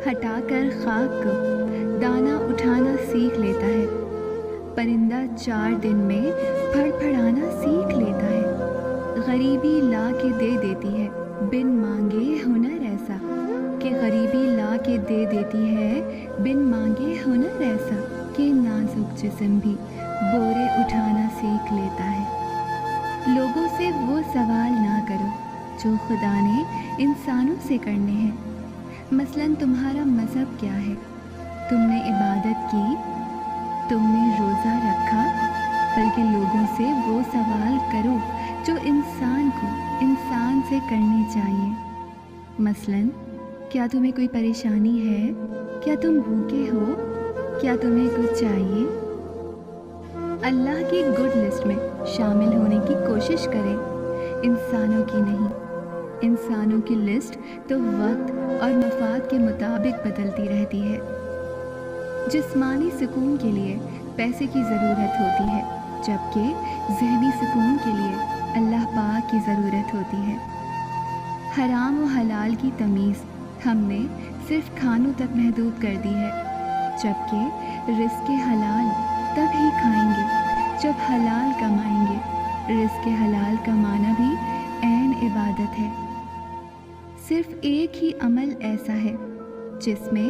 ہٹا کر خاک کو دانا اٹھانا سیکھ لیتا ہے، پرندہ 4 دن میں پھڑ پھڑانا سیکھ لیتا ہے۔ غریبی لا کے دے دیتی ہے بن مانگے ہنر ایسا، کہ غریبی لا کے دے دیتی ہے بن مانگے ہنر ایسا، کہ نازک جسم بھی بورے اٹھانا سیکھ لیتا ہے۔ لوگوں سے وہ سوال نہ کرو جو خدا نے انسانوں سے کرنے ہیں۔ مثلاً تمہارا مذہب کیا ہے؟ تم نے عبادت کی؟ تم نے روزہ رکھا؟ بلکہ لوگوں سے وہ سوال کرو جو انسان کو انسان سے کرنے چاہیے۔ مثلاً کیا تمہیں کوئی پریشانی ہے؟ کیا تم بھوکے ہو؟ کیا تمہیں کچھ چاہیے؟ اللہ کی گڈ لسٹ میں شامل ہونے کی کوشش کریں، انسانوں کی نہیں۔ انسانوں کی لسٹ تو وقت اور مفاد کے مطابق بدلتی رہتی ہے۔ جسمانی سکون کے لیے پیسے کی ضرورت ہوتی ہے، جبکہ ذہنی سکون کے لیے اللہ پاک کی ضرورت ہوتی ہے۔ حرام و حلال کی تمیز ہم نے صرف کھانوں تک محدود کر دی ہے، جبکہ رزق حلال تب ہی کھائیں گے جب حلال کمائیں گے۔ رزق حلال کمانا بھی عین عبادت ہے۔ صرف ایک ہی عمل ایسا ہے جس میں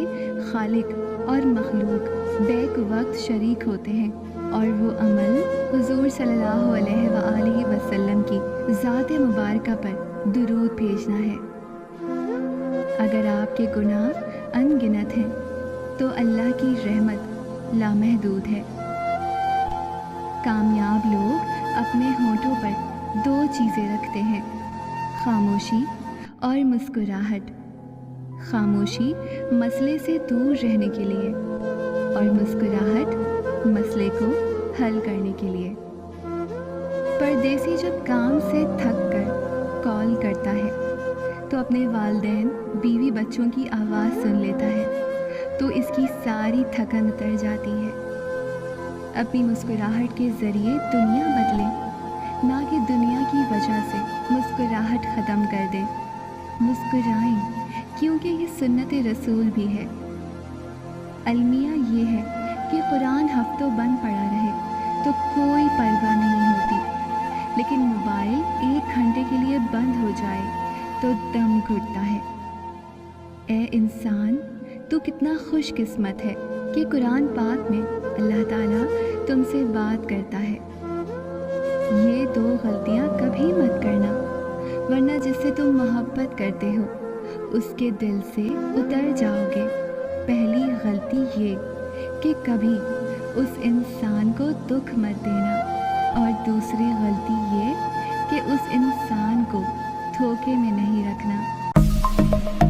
خالق اور مخلوق بیک وقت شریک ہوتے ہیں، اور وہ عمل حضور صلی اللہ علیہ وآلہ وسلم کی ذات مبارکہ پر درود بھیجنا ہے۔ اگر آپ کے گناہ ان گنت ہیں تو اللہ کی رحمت لامحدود ہے۔ کامیاب لوگ اپنے ہونٹوں پر 2 چیزیں رکھتے ہیں، خاموشی اور مسکراہٹ۔ خاموشی مسئلے سے دور رہنے کے لیے، اور مسکراہٹ مسئلے کو حل کرنے کے لیے۔ پردیسی جب کام سے تھک کر کال کرتا ہے تو اپنے والدین، بیوی، بچوں کی آواز سن لیتا ہے تو اس کی ساری تھکن اتر جاتی ہے۔ اپنی مسکراہٹ کے ذریعے دنیا بدلیں، نہ کہ دنیا کی وجہ سے مسکراہٹ ختم کر دیں۔ مسکرائیں کیونکہ یہ سنت رسول بھی ہے۔ المیہ یہ ہے کہ قرآن ہفتوں بند پڑا رہے تو کوئی پرواہ نہیں ہوتی، لیکن موبائل 1 گھنٹے کے لیے بند ہو جائے تو دم گھٹتا ہے۔ اے انسان، تو کتنا خوش قسمت ہے کہ قرآن پاک میں اللہ تعالیٰ تم سے بات کرتا ہے۔ یہ 2 غلطیاں کبھی مت کرنا، ورنہ جس سے تم محبت کرتے ہو اس کے دل سے اتر جاؤ گے۔ پہلی غلطی یہ کہ کبھی اس انسان کو دکھ مت دینا، اور دوسری غلطی یہ کہ اس انسان کو دھوکے میں نہیں رکھنا۔